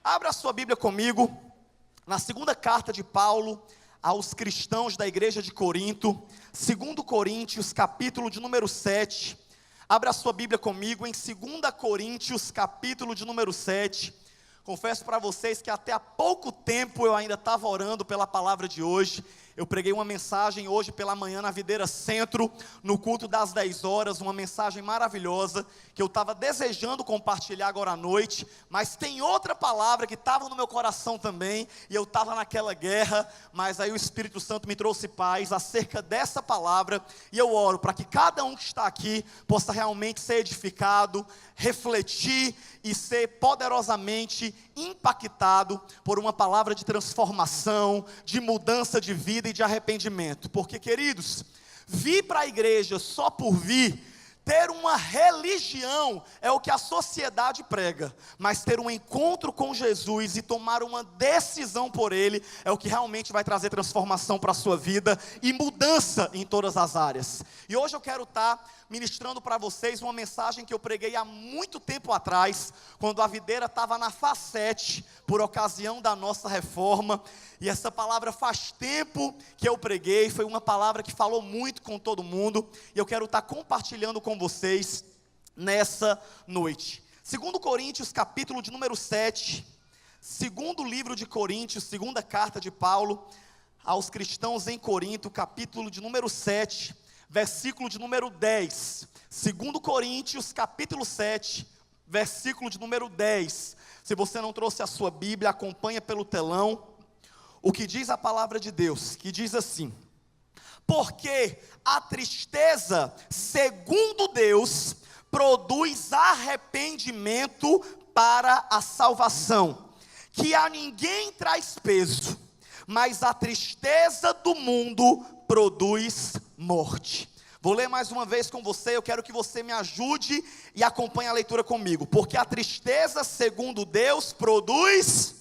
Abra a sua Bíblia comigo, na segunda carta de Paulo aos cristãos da igreja de Corinto, 2 Coríntios, capítulo de número 7. Abra a sua Bíblia comigo em 2 Coríntios, capítulo de número 7. Confesso para vocês que até há pouco tempo eu ainda estava orando pela palavra de hoje. Eu preguei uma mensagem hoje pela manhã na Videira Centro, no culto das 10 horas, uma mensagem maravilhosa, que eu estava desejando compartilhar agora à noite, mas tem outra palavra que estava no meu coração também, e eu estava naquela guerra, mas aí o Espírito Santo me trouxe paz acerca dessa palavra, e eu oro para que cada um que está aqui possa realmente ser edificado, refletir e ser poderosamente impactado por uma palavra de transformação, de mudança de vida e de arrependimento. Porque, queridos, vir para a igreja só por vir, ter uma religião é o que a sociedade prega, mas ter um encontro com Jesus e tomar uma decisão por Ele é o que realmente vai trazer transformação para a sua vida e mudança em todas as áreas. E hoje eu quero estar ministrando para vocês uma mensagem que eu preguei há muito tempo atrás, quando a videira estava na facete, por ocasião da nossa reforma, e essa palavra faz tempo que eu preguei, foi uma palavra que falou muito com todo mundo, e eu quero estar compartilhando com vocês nessa noite. 2 Coríntios, capítulo de número 7, segundo livro de Coríntios, segunda carta de Paulo aos cristãos em Corinto, capítulo de número 7, versículo de número 10, 2 Coríntios, capítulo 7, versículo de número 10, se você não trouxe a sua Bíblia, acompanha pelo telão, o que diz a palavra de Deus, que diz assim: porque a tristeza, segundo Deus, produz arrependimento para a salvação, que a ninguém traz peso, mas a tristeza do mundo produz morte. Vou ler mais uma vez com você, eu quero que você me ajude e acompanhe a leitura comigo. Porque a tristeza, segundo Deus, produz...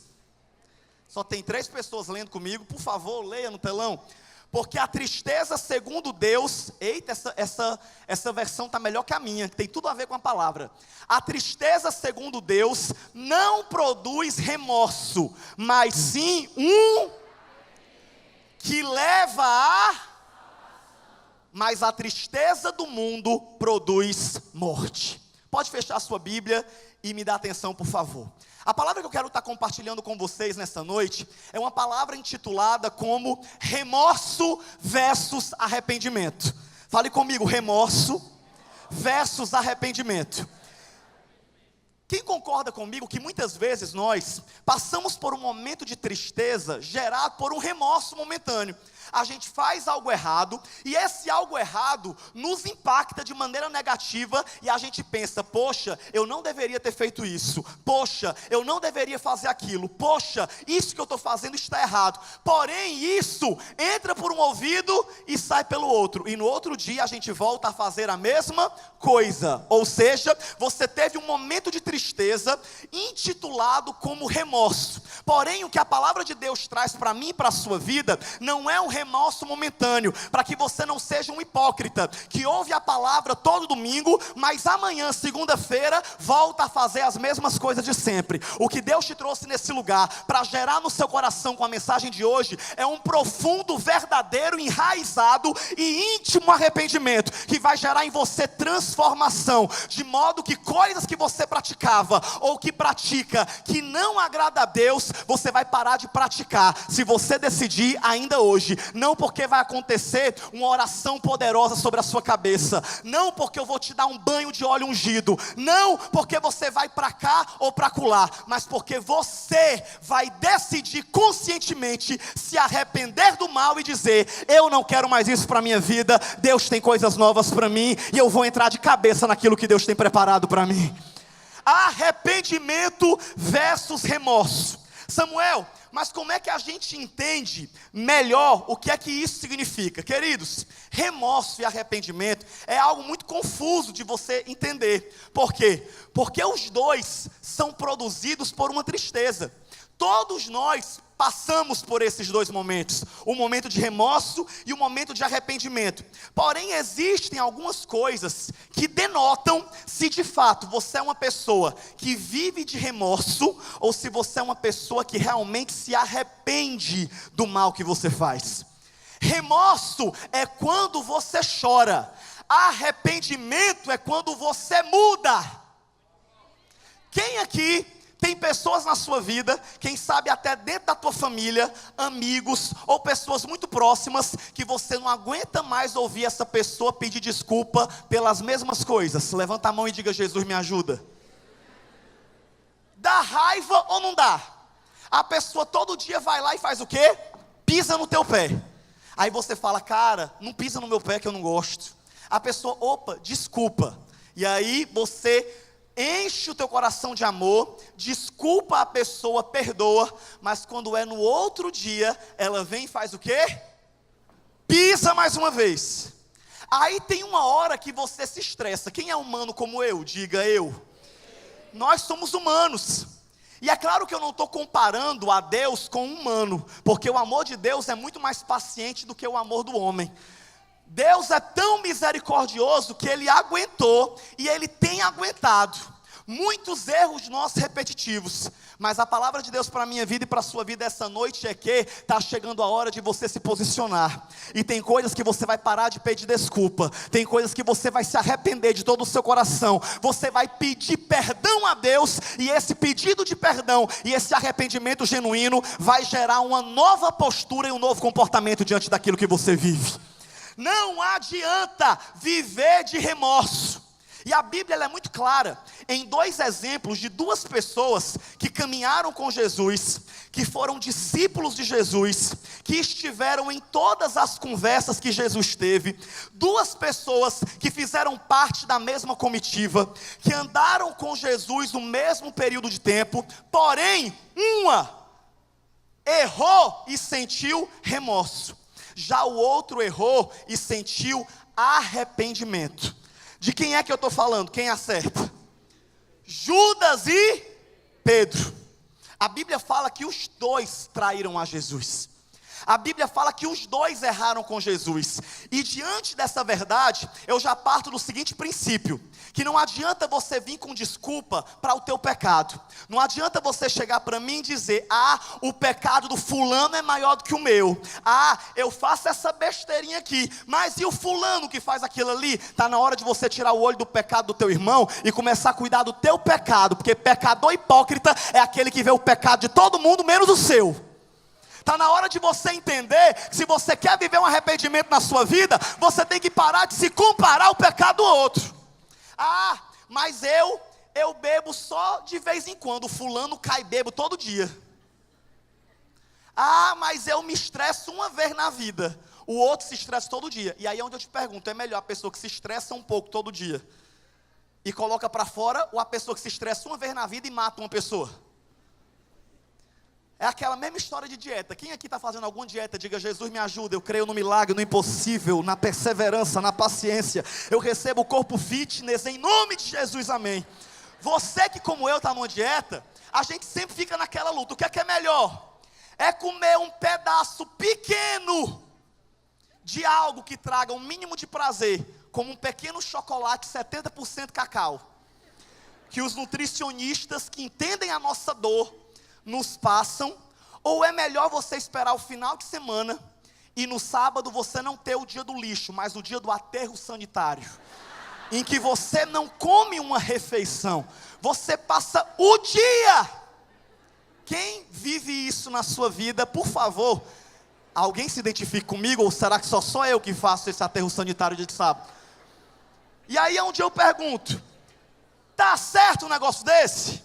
Só tem 3 pessoas lendo comigo, por favor, leia no telão. Porque a tristeza, segundo Deus... Eita, essa versão está melhor que a minha, tem tudo a ver com a palavra. A tristeza, segundo Deus, não produz remorso, mas sim que leva a... Mas a tristeza do mundo produz morte. Pode fechar a sua Bíblia e me dar atenção, por favor. A palavra que eu quero estar compartilhando com vocês nessa noite é uma palavra intitulada como remorso versus arrependimento. Fale comigo, remorso versus arrependimento. Quem concorda comigo que muitas vezes nós passamos por um momento de tristeza gerado por um remorso momentâneo? A gente faz algo errado, e esse algo errado nos impacta de maneira negativa, e a gente pensa, poxa, eu não deveria ter feito isso, poxa, eu não deveria fazer aquilo, poxa, isso que eu estou fazendo está errado, porém isso entra por um ouvido e sai pelo outro, e no outro dia a gente volta a fazer a mesma coisa, ou seja, você teve um momento de tristeza, intitulado como remorso, porém o que a palavra de Deus traz para mim e para a sua vida, não é um remorso momentâneo, para que você não seja um hipócrita, que ouve a palavra todo domingo, mas amanhã, segunda-feira, volta a fazer as mesmas coisas de sempre. O que Deus te trouxe nesse lugar, para gerar no seu coração com a mensagem de hoje, é um profundo, verdadeiro, enraizado e íntimo arrependimento, que vai gerar em você transformação, de modo que coisas que você praticava, ou que pratica, que não agrada a Deus, você vai parar de praticar, se você decidir ainda hoje. Não porque vai acontecer uma oração poderosa sobre a sua cabeça, não porque eu vou te dar um banho de óleo ungido, não porque você vai para cá ou para acolá, mas porque você vai decidir conscientemente se arrepender do mal e dizer, eu não quero mais isso para a minha vida, Deus tem coisas novas para mim, e eu vou entrar de cabeça naquilo que Deus tem preparado para mim. Arrependimento versus remorso. Samuel, Mas como é que a gente entende melhor o que é que isso significa? Queridos, remorso e arrependimento é algo muito confuso de você entender. Por quê? Porque os dois são produzidos por uma tristeza. Todos nós passamos por esses dois momentos, o momento de remorso e o momento de arrependimento. Porém, existem algumas coisas que denotam se de fato você é uma pessoa que vive de remorso ou se você é uma pessoa que realmente se arrepende do mal que você faz. Remorso é quando você chora, arrependimento é quando você muda. Quem aqui tem pessoas na sua vida, quem sabe até dentro da tua família, amigos ou pessoas muito próximas, que você não aguenta mais ouvir essa pessoa pedir desculpa pelas mesmas coisas? Levanta a mão e diga: Jesus, me ajuda. Dá raiva ou não dá? A pessoa todo dia vai lá e faz o quê? Pisa no teu pé. Aí você fala: cara, não pisa no meu pé que eu não gosto. A pessoa: opa, desculpa. E aí você enche o teu coração de amor, desculpa a pessoa, perdoa, mas quando é no outro dia, ela vem e faz o quê? Pisa mais uma vez. Aí tem uma hora que você se estressa. Quem é humano como eu? Diga eu. Nós somos humanos. E é claro que eu não estou comparando a Deus com um humano, porque o amor de Deus é muito mais paciente do que o amor do homem. Deus é tão misericordioso que Ele aguentou e Ele tem aguentado muitos erros nossos repetitivos. Mas a palavra de Deus para a minha vida e para a sua vida essa noite é que está chegando a hora de você se posicionar. E tem coisas que você vai parar de pedir desculpa, tem coisas que você vai se arrepender de todo o seu coração. Você vai pedir perdão a Deus, e esse pedido de perdão e esse arrependimento genuíno vai gerar uma nova postura e um novo comportamento diante daquilo que você vive. Não adianta viver de remorso. E a Bíblia ela é muito clara em dois exemplos de duas pessoas que caminharam com Jesus, que foram discípulos de Jesus, que estiveram em todas as conversas que Jesus teve. Duas pessoas que fizeram parte da mesma comitiva, que andaram com Jesus no mesmo período de tempo. Porém, uma errou e sentiu remorso, já o outro errou e sentiu arrependimento. De quem é que eu estou falando? Quem acerta? Judas e Pedro. A Bíblia fala que os dois traíram a Jesus. A Bíblia fala que os dois erraram com Jesus. E diante dessa verdade, eu já parto do seguinte princípio: que não adianta você vir com desculpa para o teu pecado. Não adianta você chegar para mim e dizer: ah, o pecado do fulano é maior do que o meu. Ah, eu faço essa besteirinha aqui, mas e o fulano que faz aquilo ali? Está na hora de você tirar o olho do pecado do teu irmão e começar a cuidar do teu pecado. Porque pecador hipócrita é aquele que vê o pecado de todo mundo menos o seu. Está na hora de você entender que se você quer viver um arrependimento na sua vida, você tem que parar de se comparar ao pecado do outro. Ah, mas eu bebo só de vez em quando, o fulano cai bebo todo dia. Ah, mas eu me estresso uma vez na vida, o outro se estressa todo dia. E aí é onde eu te pergunto: é melhor a pessoa que se estressa um pouco todo dia e coloca para fora, ou a pessoa que se estressa uma vez na vida e mata uma pessoa? É aquela mesma história de dieta. Quem aqui está fazendo alguma dieta, diga: Jesus, me ajuda. Eu creio no milagre, no impossível, na perseverança, na paciência. Eu recebo o corpo fitness em nome de Jesus, amém. Você que como eu está numa dieta, a gente sempre fica naquela luta. O que é melhor? É comer um pedaço pequeno de algo que traga um mínimo de prazer, como um pequeno chocolate 70% cacau, que os nutricionistas que entendem a nossa dor nos passam, ou é melhor você esperar o final de semana e no sábado você não ter o dia do lixo, mas o dia do aterro sanitário, em que você não come uma refeição, você passa o dia. Quem vive isso na sua vida, por favor, alguém se identifique comigo, ou será que só sou eu que faço esse aterro sanitário dia de sábado? E aí é onde eu pergunto: está certo um negócio desse?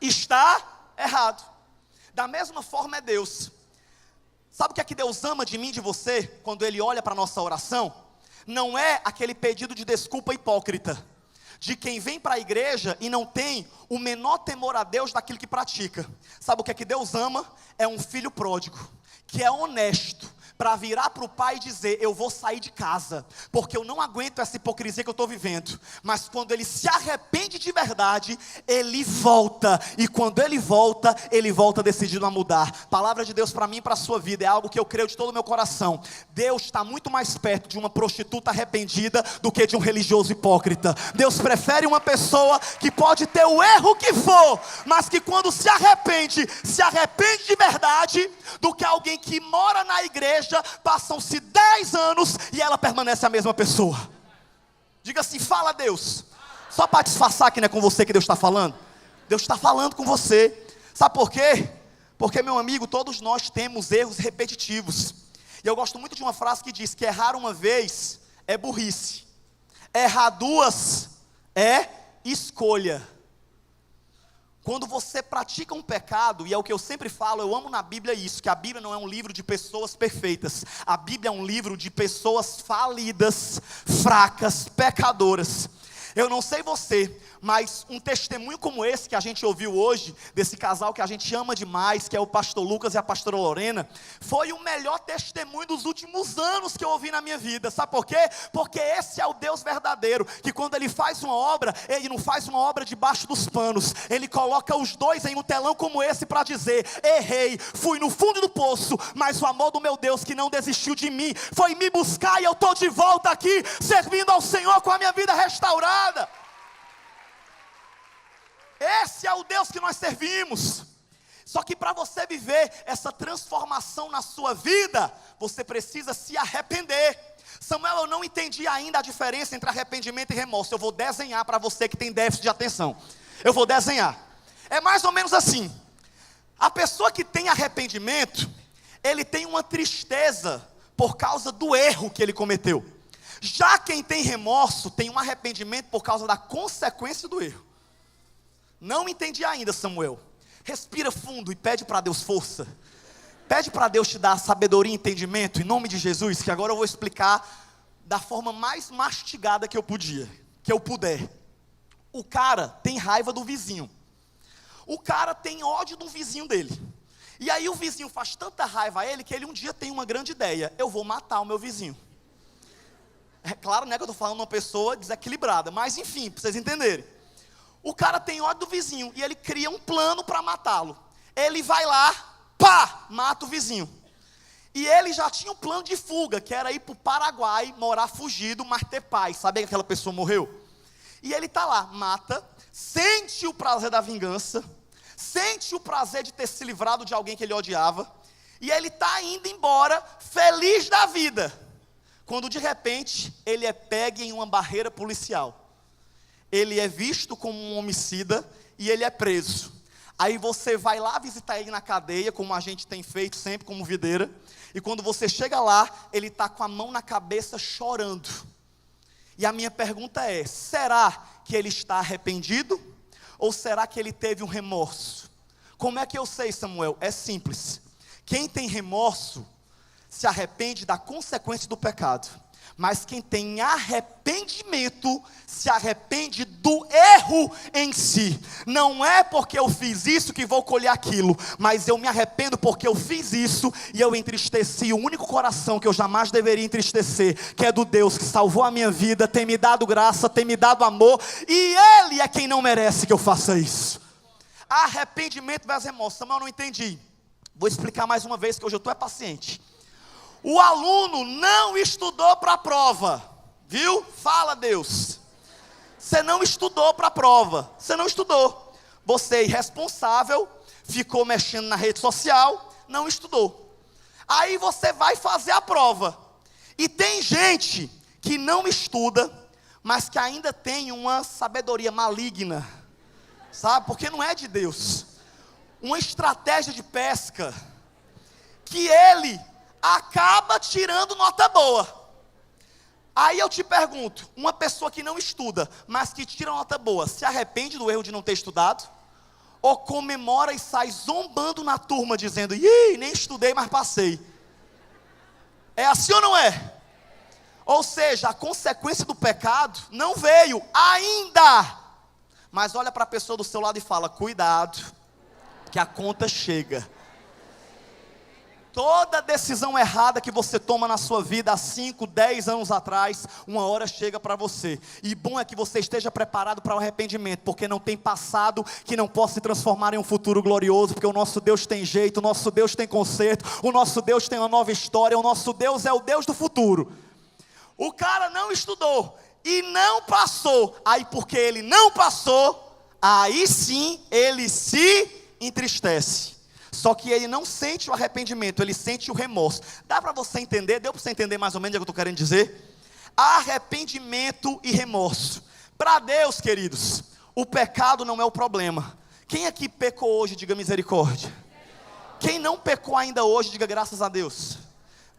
Está errado. Da mesma forma é Deus. Sabe o que é que Deus ama de mim e de você, quando Ele olha para a nossa oração? Não é aquele pedido de desculpa hipócrita. de quem vem para a igreja e não tem o menor temor a Deus daquilo que pratica. Sabe o que é que Deus ama? É um filho pródigo, que é honesto, para virar para o pai e dizer: eu vou sair de casa, porque eu não aguento essa hipocrisia que eu estou vivendo. Mas quando ele se arrepende de verdade, ele volta, e quando ele volta decidido a mudar. Palavra de Deus para mim e para a sua vida, é algo que eu creio de todo o meu coração. Deus está muito mais perto de uma prostituta arrependida do que de um religioso hipócrita. Deus prefere uma pessoa que pode ter o erro que for, mas que quando se arrepende de verdade, do que alguém que mora na igreja, passam-se 10 anos e ela permanece a mesma pessoa. Diga assim: fala Deus. Só para disfarçar que não é com você que Deus está falando. Deus está falando com você. Sabe por quê? Porque, meu amigo, todos nós temos erros repetitivos. E eu gosto muito de uma frase que diz que errar uma vez é burrice, errar duas é escolha. Quando você pratica um pecado, e é o que eu sempre falo, eu amo na Bíblia isso, que a Bíblia não é um livro de pessoas perfeitas, a Bíblia é um livro de pessoas falidas, fracas, pecadoras. Eu não sei você, mas um testemunho como esse que a gente ouviu hoje, desse casal que a gente ama demais, que é o pastor Lucas e a pastora Lorena, foi o melhor testemunho dos últimos anos que eu ouvi na minha vida. Sabe por quê? Porque esse é o Deus verdadeiro, que quando Ele faz uma obra, Ele não faz uma obra debaixo dos panos, Ele coloca os dois em um telão como esse para dizer: errei, fui no fundo do poço, mas o amor do meu Deus que não desistiu de mim, foi me buscar e eu estou de volta aqui, servindo ao Senhor com a minha vida restaurada. Esse é o Deus que nós servimos. Só que para você viver essa transformação na sua vida, você precisa se arrepender. Samuel, eu não entendi ainda a diferença entre arrependimento e remorso. Eu vou desenhar para você que tem déficit de atenção. Eu vou desenhar. É mais ou menos assim. A pessoa que tem arrependimento, ele tem uma tristeza por causa do erro que ele cometeu. Já quem tem remorso, tem um arrependimento por causa da consequência do erro. Não entendi ainda, Samuel. Respira fundo e pede para Deus força. Pede para Deus te dar sabedoria e entendimento, em nome de Jesus, que agora eu vou explicar da forma mais mastigada que eu puder. O cara tem raiva do vizinho. O cara tem ódio do vizinho dele. E aí o vizinho faz tanta raiva a ele, que ele um dia tem uma grande ideia: eu vou matar o meu vizinho. É claro, né, que eu estou falando de uma pessoa desequilibrada, mas enfim, para vocês entenderem. O cara tem ódio do vizinho e ele cria um plano para matá-lo. Ele vai lá, pá, mata o vizinho. E ele já tinha um plano de fuga, que era ir para o Paraguai, morar fugido, mas ter paz. Sabia que aquela pessoa morreu? E ele está lá, mata, sente o prazer da vingança, sente o prazer de ter se livrado de alguém que ele odiava, e ele está indo embora, feliz da vida, quando de repente ele é pego em uma barreira policial. Ele é visto como um homicida e ele é preso. Aí você vai lá visitar ele na cadeia, como a gente tem feito sempre como videira, e quando você chega lá, ele está com a mão na cabeça chorando. E a minha pergunta é: será que ele está arrependido? Ou será que ele teve um remorso? Como é que eu sei, Samuel? É simples. Quem tem remorso se arrepende da consequência do pecado. Mas quem tem arrependimento, se arrepende do erro em si. Não é porque eu fiz isso que vou colher aquilo, mas eu me arrependo porque eu fiz isso e eu entristeci o único coração que eu jamais deveria entristecer, que é do Deus que salvou a minha vida, tem me dado graça, tem me dado amor, e Ele é quem não merece que eu faça isso. Arrependimento versus remorso. Mas eu não entendi. Vou explicar mais uma vez, que hoje eu estou paciente. O aluno não estudou para a prova, viu? Fala Deus. Você não estudou para a prova, você não estudou. Você é irresponsável, ficou mexendo na rede social, não estudou. Aí você vai fazer a prova. E tem gente que não estuda, mas que ainda tem uma sabedoria maligna, sabe? Porque não é de Deus. Uma estratégia de pesca, que ele acaba tirando nota boa. Aí eu te pergunto, uma pessoa que não estuda, mas que tira nota boa, se arrepende do erro de não ter estudado? Ou comemora e sai zombando na turma, dizendo: ih, nem estudei, mas passei? É assim ou não é? Ou seja, a consequência do pecado não veio ainda. Mas olha para a pessoa do seu lado e fala: cuidado, que a conta chega. Toda decisão errada que você toma na sua vida há 5, 10 anos atrás, uma hora chega para você. E bom é que você esteja preparado para o arrependimento, porque não tem passado que não possa se transformar em um futuro glorioso, porque o nosso Deus tem jeito, o nosso Deus tem conserto, o nosso Deus tem uma nova história, o nosso Deus é o Deus do futuro. O cara não estudou e não passou, aí porque ele não passou, aí sim ele se entristece. Só que ele não sente o arrependimento, ele sente o remorso. Dá para você entender? Deu para você entender mais ou menos o que eu estou querendo dizer? Arrependimento e remorso. Para Deus, queridos, o pecado não é o problema. Quem aqui pecou hoje, diga misericórdia. Quem não pecou ainda hoje, diga graças a Deus.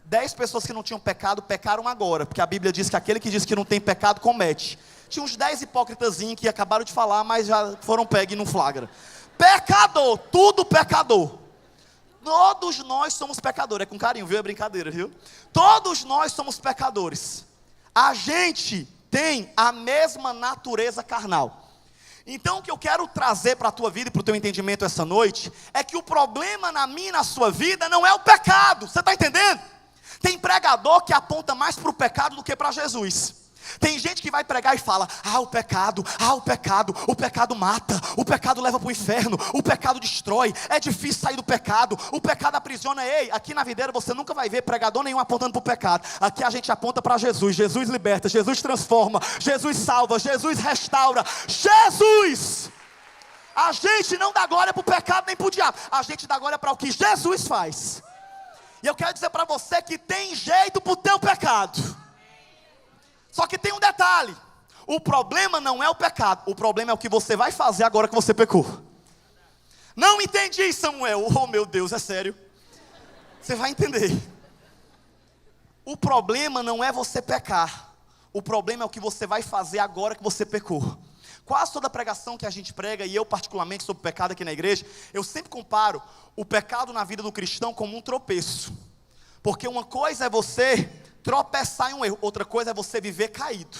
10 pessoas que não tinham pecado, pecaram agora, porque a Bíblia diz que aquele que diz que não tem pecado, comete. Tinha uns 10 hipócritazinhos que acabaram de falar, mas já foram pegos e não flagra. Pecador, tudo pecador. Todos nós somos pecadores, é com carinho, viu? É brincadeira, viu? Todos nós somos pecadores. A gente tem a mesma natureza carnal. Então o que eu quero trazer para a tua vida e para o teu entendimento essa noite, é que o problema na minha e na sua vida não é o pecado, você está entendendo? Tem pregador que aponta mais para o pecado do que para Jesus. Tem gente que vai pregar e fala: o pecado mata, o pecado leva para o inferno, o pecado destrói, é difícil sair do pecado, o pecado aprisiona. Ei, aqui na videira você nunca vai ver pregador nenhum apontando para o pecado. Aqui a gente aponta para Jesus. Jesus liberta, Jesus transforma, Jesus salva, Jesus restaura. Jesus! A gente não dá glória para o pecado nem para o diabo, a gente dá glória para o que Jesus faz. E eu quero dizer para você que tem jeito para o teu pecado. Só que tem um detalhe: o problema não é o pecado, o problema é o que você vai fazer agora que você pecou. Não entendi, Samuel. Oh meu Deus, é sério. Você vai entender. O problema não é você pecar, o problema é o que você vai fazer agora que você pecou. Quase toda pregação que a gente prega, e eu particularmente sobre pecado aqui na igreja, eu sempre comparo o pecado na vida do cristão como um tropeço. Porque uma coisa é você tropeçar em um erro, outra coisa é você viver caído.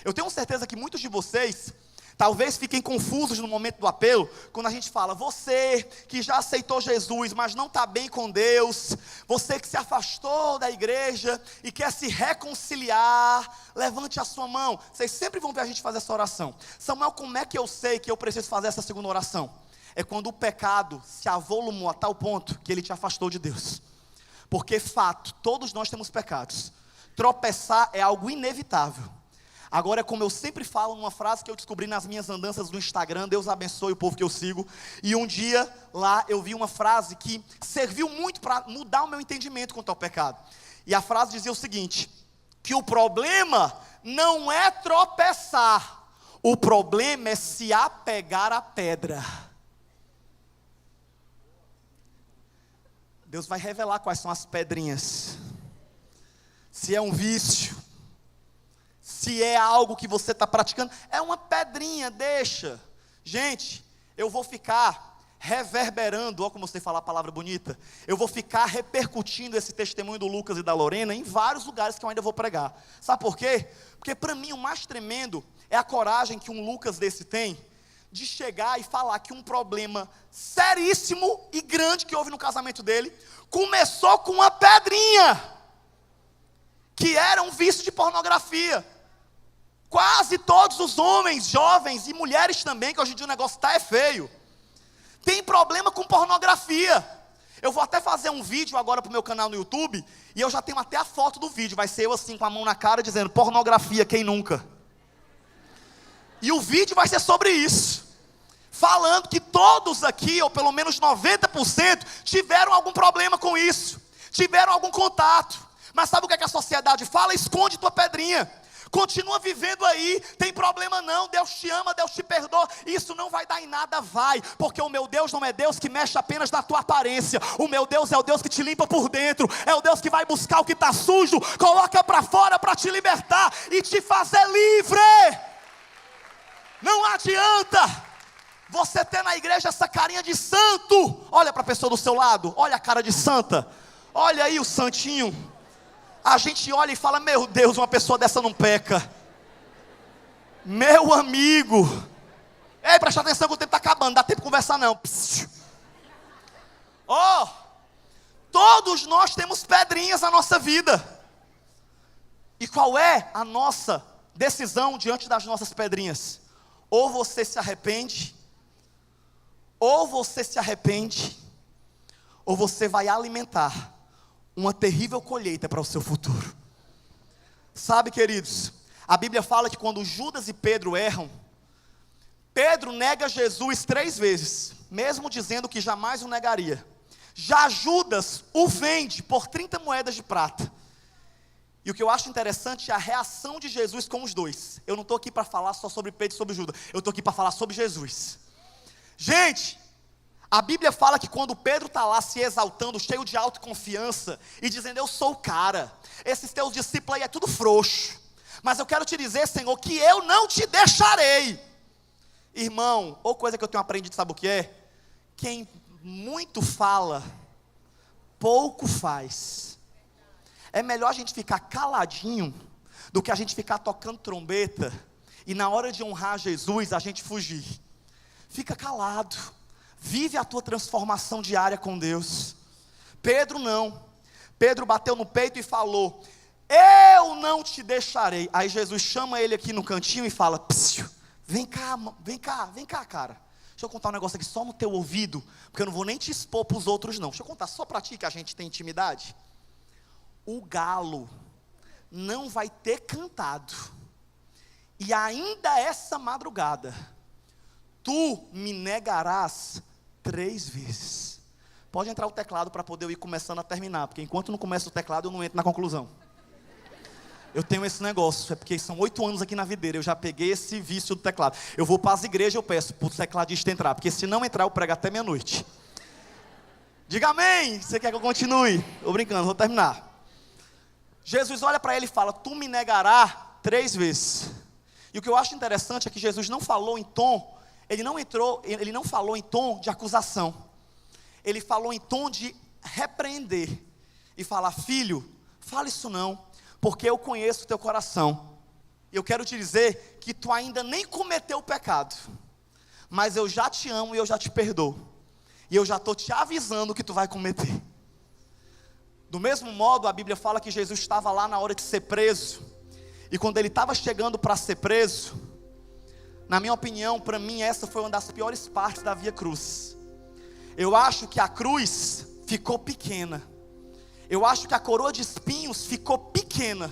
Eu tenho certeza que muitos de vocês talvez fiquem confusos no momento do apelo, quando a gente fala: você que já aceitou Jesus, mas não está bem com Deus, você que se afastou da igreja e quer se reconciliar, levante a sua mão. Vocês sempre vão ver a gente fazer essa oração. Samuel, como é que eu sei que eu preciso fazer essa segunda oração? É quando o pecado se avolumou a tal ponto que ele te afastou de Deus. Porque fato, todos nós temos pecados. Tropeçar é algo inevitável. Agora, como eu sempre falo numa frase que eu descobri nas minhas andanças do Instagram, Deus abençoe o povo que eu sigo, e um dia lá eu vi uma frase que serviu muito para mudar o meu entendimento quanto ao pecado. E a frase dizia o seguinte: que o problema não é tropeçar, o problema é se apegar à pedra. Deus vai revelar quais são as pedrinhas. Se é um vício, se é algo que você está praticando, é uma pedrinha, deixa. Gente, eu vou ficar reverberando, olha como você fala a palavra bonita, eu vou ficar repercutindo esse testemunho do Lucas e da Lorena em vários lugares que eu ainda vou pregar. Sabe por quê? Porque para mim o mais tremendo é a coragem que um Lucas desse tem, de chegar e falar que um problema seríssimo e grande que houve no casamento dele, começou com uma pedrinha, que era um vício de pornografia. Quase todos os homens, jovens e mulheres também, que hoje em dia o negócio está feio, tem problema com pornografia. Eu vou até fazer um vídeo agora para o meu canal no YouTube, e eu já tenho até a foto do vídeo, vai ser eu assim com a mão na cara dizendo: pornografia, quem nunca? E o vídeo vai ser sobre isso, falando que todos aqui, ou pelo menos 90%, tiveram algum problema com isso, tiveram algum contato. Mas sabe o que é que a sociedade fala? Esconde tua pedrinha, continua vivendo aí, tem problema não, Deus te ama, Deus te perdoa, isso não vai dar em nada. Vai, porque o meu Deus não é Deus que mexe apenas na tua aparência, o meu Deus é o Deus que te limpa por dentro, é o Deus que vai buscar o que está sujo, coloca para fora para te libertar e te fazer livre. Não adianta você ter na igreja essa carinha de santo. Olha para a pessoa do seu lado, olha a cara de santa, olha aí o santinho. A gente olha e fala, meu Deus, uma pessoa dessa não peca. Meu amigo. Ei, presta atenção que o tempo está acabando, não dá tempo de conversar não. Oh, todos nós temos pedrinhas na nossa vida. E qual é a nossa decisão diante das nossas pedrinhas? Ou você se arrepende, ou você vai alimentar uma terrível colheita para o seu futuro. Sabe, queridos, a Bíblia fala que quando Judas e Pedro erram, Pedro nega Jesus 3 vezes, mesmo dizendo que jamais o negaria. Já Judas o vende por 30 moedas de prata. E o que eu acho interessante é a reação de Jesus com os dois. Eu não estou aqui para falar só sobre Pedro e sobre Judas, eu estou aqui para falar sobre Jesus. Gente, a Bíblia fala que quando Pedro está lá se exaltando, cheio de autoconfiança, e dizendo, eu sou o cara, esses teus discípulos aí é tudo frouxo, mas eu quero te dizer, Senhor, que eu não te deixarei. Irmão, ou coisa que eu tenho aprendido, sabe o que é? Quem muito fala, pouco faz. É melhor a gente ficar caladinho, do que a gente ficar tocando trombeta, e na hora de honrar Jesus, a gente fugir. Fica calado. Vive a tua transformação diária com Deus. Pedro não. Pedro bateu no peito e falou, eu não te deixarei. Aí Jesus chama ele aqui no cantinho e fala, vem cá, cara. Deixa eu contar um negócio aqui só no teu ouvido, porque eu não vou nem te expor para os outros não. Deixa eu contar só para ti que a gente tem intimidade. O galo não vai ter cantado, e ainda essa madrugada, tu me negarás 3 vezes. Pode entrar o teclado para poder eu ir começando a terminar, porque enquanto não começa o teclado eu não entro na conclusão. Eu tenho esse negócio, é porque são 8 anos aqui na videira, eu já peguei esse vício do teclado. Eu vou para as igrejas, eu peço para o tecladista entrar, porque se não entrar eu prego até meia-noite. Diga amém, você quer que eu continue? Estou brincando, vou terminar. Jesus olha para ele e fala, tu me negarás 3 vezes. E o que eu acho interessante é que Jesus não falou em tom, ele não falou em tom de acusação. Ele falou em tom de repreender. E falar, filho, fala isso não, porque eu conheço o teu coração. Eu quero te dizer que tu ainda nem cometeu o pecado, mas eu já te amo e eu já te perdoo. E eu já estou te avisando que tu vai cometer. Do mesmo modo, a Bíblia fala que Jesus estava lá na hora de ser preso. E quando ele estava chegando para ser preso, na minha opinião, para mim essa foi uma das piores partes da Via Cruz. Eu acho que a cruz ficou pequena. Eu acho que a coroa de espinhos ficou pequena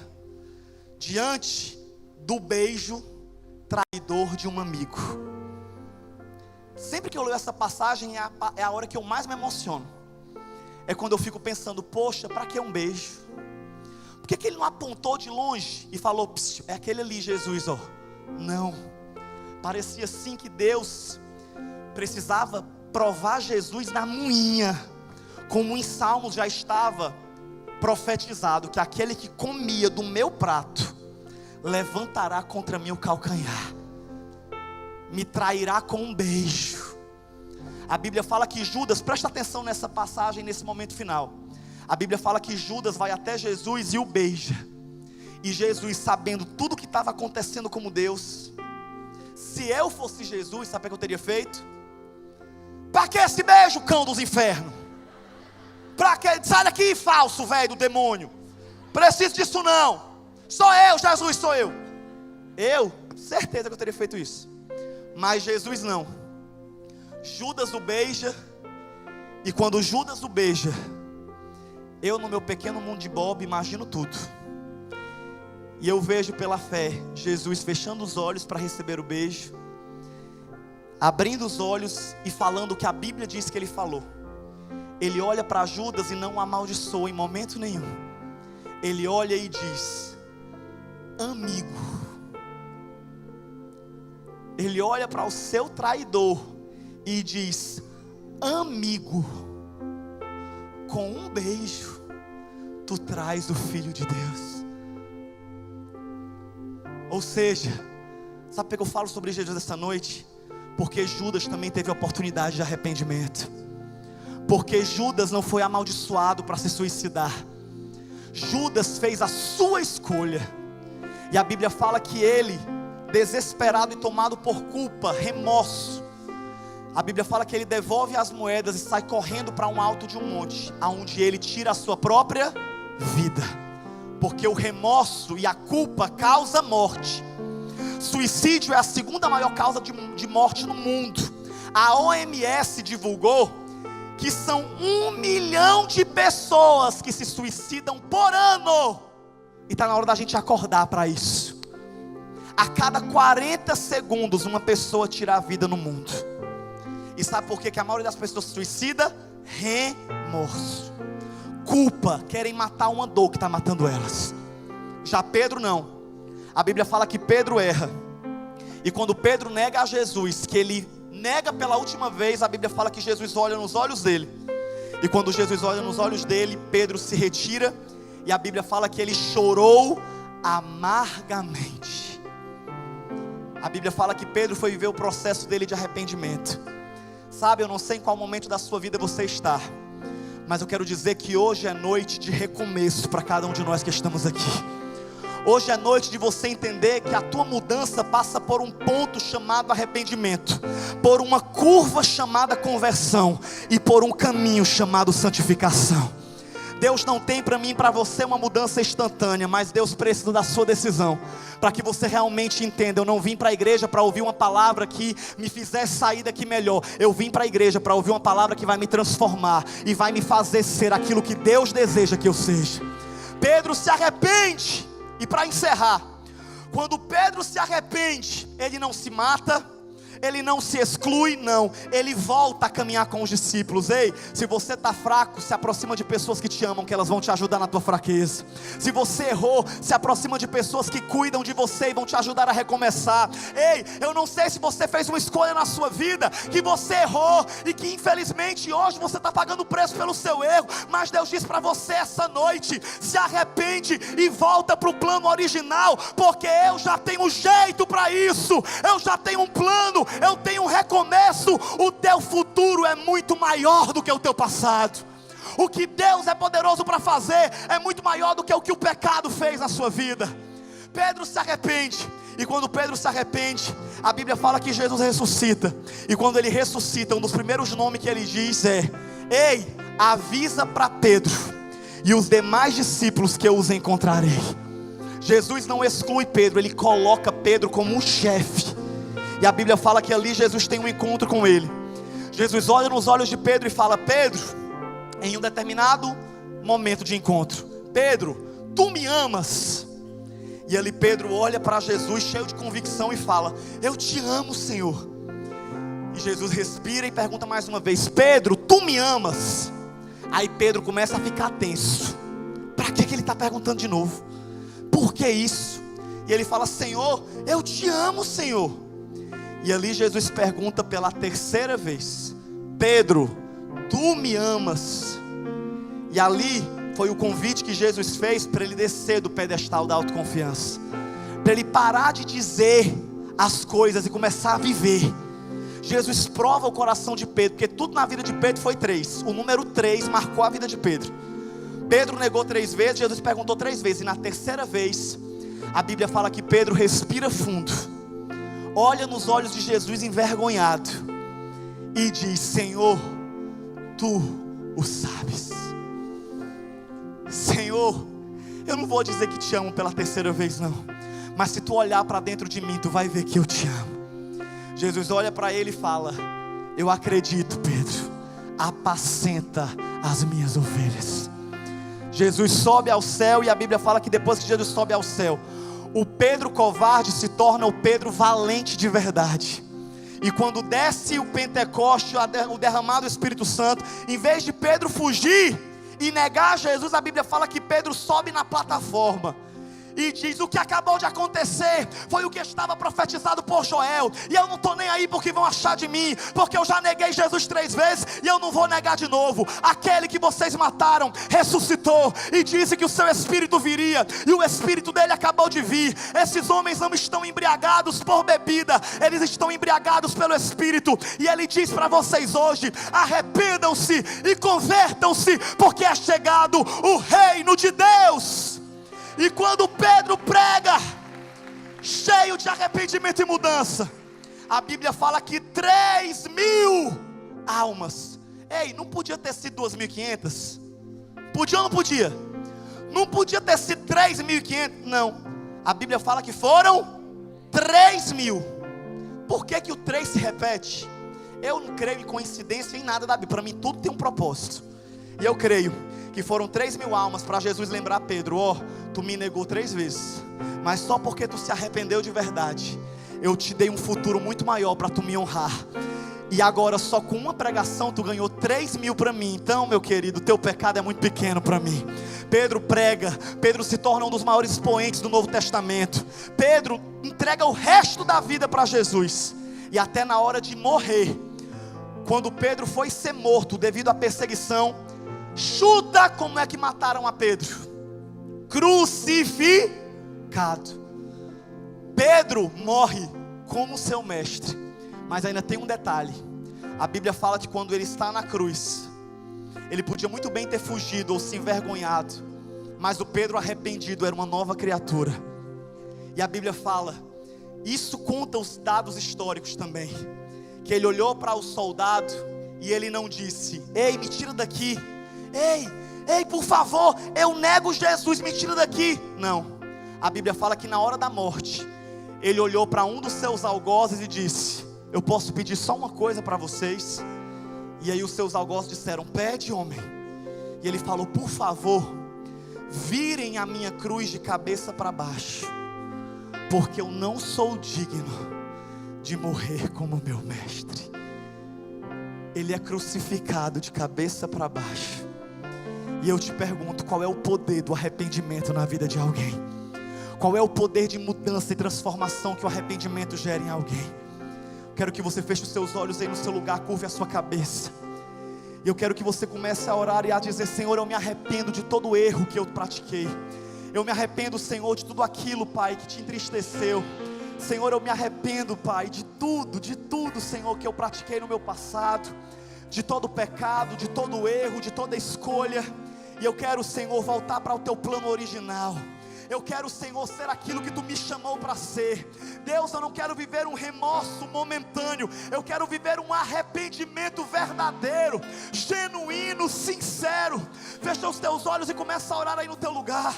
diante do beijo traidor de um amigo. Sempre que eu leio essa passagem é a hora que eu mais me emociono. É quando eu fico pensando, poxa, para que um beijo? Por que ele não apontou de longe e falou, é aquele ali, Jesus, ó. Não, parecia assim que Deus precisava provar Jesus na moinha, como em Salmos já estava profetizado, que aquele que comia do meu prato, levantará contra mim o calcanhar, me trairá com um beijo. A Bíblia fala que Judas, presta atenção nessa passagem, nesse momento final. A Bíblia fala que Judas vai até Jesus e o beija. E Jesus, sabendo tudo o que estava acontecendo como Deus, se eu fosse Jesus, sabe o que eu teria feito? Para que esse beijo, cão dos infernos? Para que? Sai daqui, falso velho do demônio. Preciso disso não. Sou eu, Jesus, sou eu. Eu, certeza que eu teria feito isso. Mas Jesus não. Judas o beija, e quando Judas o beija, eu no meu pequeno mundo de Bob imagino tudo. E eu vejo pela fé Jesus fechando os olhos para receber o beijo, abrindo os olhos e falando o que a Bíblia diz que ele falou. Ele olha para Judas e não o amaldiçoa em momento nenhum. Ele olha e diz, amigo. Ele olha para o seu traidor e diz, amigo, com um beijo, tu traz o Filho de Deus. Ou seja, sabe por que eu falo sobre Jesus esta noite? Porque Judas também teve a oportunidade de arrependimento. Porque Judas não foi amaldiçoado para se suicidar. Judas fez a sua escolha. E a Bíblia fala que ele, desesperado e tomado por culpa, remorso, a Bíblia fala que ele devolve as moedas e sai correndo para um alto de um monte, aonde ele tira a sua própria vida. Porque o remorso e a culpa causa morte. Suicídio é a segunda maior causa de morte no mundo. A OMS divulgou que são 1 milhão de pessoas que se suicidam por ano. E está na hora da gente acordar para isso. A cada 40 segundos uma pessoa tira a vida no mundo. E sabe por que a maioria das pessoas se suicida? Remorso, culpa, querem matar uma dor que está matando elas. Já Pedro não. A Bíblia fala que Pedro erra. E quando Pedro nega a Jesus, que ele nega pela última vez, a Bíblia fala que Jesus olha nos olhos dele. E quando Jesus olha nos olhos dele, Pedro se retira. E a Bíblia fala que ele chorou amargamente. A Bíblia fala que Pedro foi viver o processo dele de arrependimento. Sabe, eu não sei em qual momento da sua vida você está, mas eu quero dizer que hoje é noite de recomeço para cada um de nós que estamos aqui. Hoje é noite de você entender que a tua mudança passa por um ponto chamado arrependimento, por uma curva chamada conversão e por um caminho chamado santificação. Deus não tem para mim e para você uma mudança instantânea, mas Deus precisa da sua decisão, para que você realmente entenda. Eu não vim para a igreja para ouvir uma palavra que me fizesse sair daqui melhor. Eu vim para a igreja para ouvir uma palavra que vai me transformar e vai me fazer ser aquilo que Deus deseja que eu seja. Pedro se arrepende. E para encerrar, quando Pedro se arrepende, ele não se mata, ele não se exclui, não, ele volta a caminhar com os discípulos. Ei, se você está fraco, se aproxima de pessoas que te amam, que elas vão te ajudar na tua fraqueza. Se você errou, se aproxima de pessoas que cuidam de você e vão te ajudar a recomeçar. Ei, eu não sei se você fez uma escolha na sua vida, que você errou, e que infelizmente hoje você está pagando o preço pelo seu erro, mas Deus diz para você essa noite: se arrepende e volta para o plano original, porque eu já tenho jeito para isso, eu já tenho um plano, eu tenho um recomeço. O teu futuro é muito maior do que o teu passado. O que Deus é poderoso para fazer é muito maior do que o pecado fez na sua vida. Pedro se arrepende, e quando Pedro se arrepende, a Bíblia fala que Jesus ressuscita. E quando ele ressuscita, um dos primeiros nomes que ele diz é: ei, avisa para Pedro e os demais discípulos que eu os encontrarei. Jesus não exclui Pedro, ele coloca Pedro como um chefe. E a Bíblia fala que ali Jesus tem um encontro com ele. Jesus olha nos olhos de Pedro e fala: Pedro, em um determinado momento de encontro, Pedro, tu me amas? E ali Pedro olha para Jesus cheio de convicção e fala: eu te amo, Senhor. E Jesus respira e pergunta mais uma vez: Pedro, tu me amas? Aí Pedro começa a ficar tenso. Para que ele está perguntando de novo? Por que isso? E ele fala: Senhor, eu te amo, Senhor. E ali Jesus pergunta pela terceira vez: Pedro, tu me amas? E ali foi o convite que Jesus fez para ele descer do pedestal da autoconfiança, para ele parar de dizer as coisas e começar a viver. Jesus prova o coração de Pedro, porque tudo na vida de Pedro foi 3. O número 3 marcou a vida de Pedro. Pedro negou 3 vezes, Jesus perguntou 3 vezes, e na terceira vez a Bíblia fala que Pedro respira fundo, olha nos olhos de Jesus envergonhado e diz: Senhor, tu o sabes. Senhor, eu não vou dizer que te amo pela terceira vez não, mas se tu olhar para dentro de mim, tu vai ver que eu te amo. Jesus olha para ele e fala: eu acredito, Pedro, apacenta as minhas ovelhas. Jesus sobe ao céu, e a Bíblia fala que depois que Jesus sobe ao céu, o Pedro covarde se torna o Pedro valente de verdade. E quando desce o Pentecoste, o derramado do Espírito Santo, em vez de Pedro fugir e negar Jesus, a Bíblia fala que Pedro sobe na plataforma. e diz: o que acabou de acontecer foi o que estava profetizado por Joel, e eu não estou nem aí porque vão achar de mim, porque eu já neguei Jesus 3 vezes, e eu não vou negar de novo. Aquele que vocês mataram, ressuscitou, e disse que o seu espírito viria, e o espírito dele acabou de vir. Esses homens não estão embriagados por bebida, eles estão embriagados pelo espírito, e ele diz para vocês hoje: arrependam-se e convertam-se, porque é chegado o reino de Deus. E quando Pedro prega, cheio de arrependimento e mudança, a Bíblia fala que 3.000 almas. Ei, não podia ter sido 2.500? Podia ou não podia? Não podia ter sido 3.500? Não, a Bíblia fala que foram 3.000. Por que o 3 se repete? Eu não creio em coincidência em nada da Bíblia. Para mim tudo tem um propósito. E eu creio que foram 3.000 almas para Jesus lembrar Pedro: ó, tu me negou 3 vezes, mas só porque tu se arrependeu de verdade, eu te dei um futuro muito maior para tu me honrar. E agora só com uma pregação tu ganhou 3.000 para mim. Então, meu querido, teu pecado é muito pequeno para mim. Pedro prega, Pedro se torna um dos maiores expoentes do Novo Testamento. Pedro entrega o resto da vida para Jesus. E até na hora de morrer, quando Pedro foi ser morto devido à perseguição, chuta como é que mataram a Pedro: crucificado. Pedro morre como seu mestre. Mas ainda tem um detalhe. A Bíblia fala que quando ele está na cruz, ele podia muito bem ter fugido ou se envergonhado, mas o Pedro arrependido era uma nova criatura. E a Bíblia fala, isso conta os dados históricos também, que ele olhou para o soldado e ele não disse: ei, me tira daqui. Ei, por favor, eu nego Jesus, me tira daqui. Não, a Bíblia fala que na hora da morte, ele olhou para um dos seus algozes e disse: eu posso pedir só uma coisa para vocês? E aí os seus algozes disseram: pede, homem. E ele falou: por favor, virem a minha cruz de cabeça para baixo, porque eu não sou digno de morrer como meu mestre. Ele é crucificado de cabeça para baixo. E eu te pergunto, qual é o poder do arrependimento na vida de alguém? Qual é o poder de mudança e transformação que o arrependimento gera em alguém? Quero que você feche os seus olhos aí no seu lugar, curve a sua cabeça. E eu quero que você comece a orar e a dizer: Senhor, eu me arrependo de todo o erro que eu pratiquei. Eu me arrependo, Senhor, de tudo aquilo, Pai, que te entristeceu. Senhor, eu me arrependo, Pai, de tudo, Senhor, que eu pratiquei no meu passado. De todo pecado, de todo erro, de toda escolha. E eu quero, Senhor, voltar para o teu plano original. Eu quero, Senhor, ser aquilo que tu me chamou para ser. Deus, eu não quero viver um remorso momentâneo. Eu quero viver um arrependimento verdadeiro, genuíno, sincero. Fecha os teus olhos e começa a orar aí no teu lugar.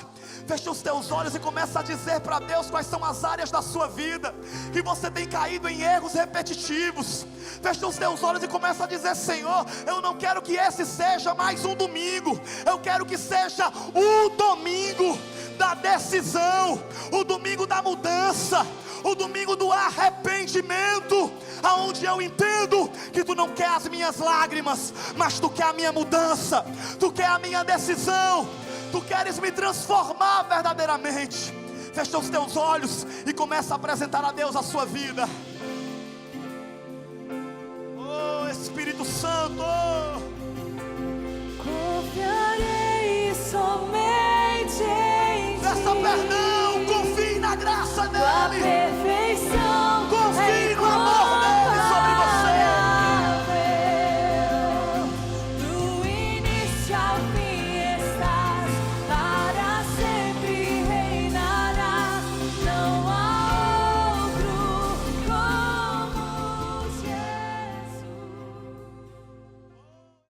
Fecha os teus olhos e começa a dizer para Deus quais são as áreas da sua vida que você tem caído em erros repetitivos. Fecha os teus olhos e começa a dizer: Senhor, eu não quero que esse seja mais um domingo. Eu quero que seja o domingo da decisão, o domingo da mudança, o domingo do arrependimento, aonde eu entendo que tu não quer as minhas lágrimas, mas tu quer a minha mudança, tu quer a minha decisão, tu queres me transformar verdadeiramente. Fecha os teus olhos e começa a apresentar a Deus a sua vida. Oh Espírito Santo,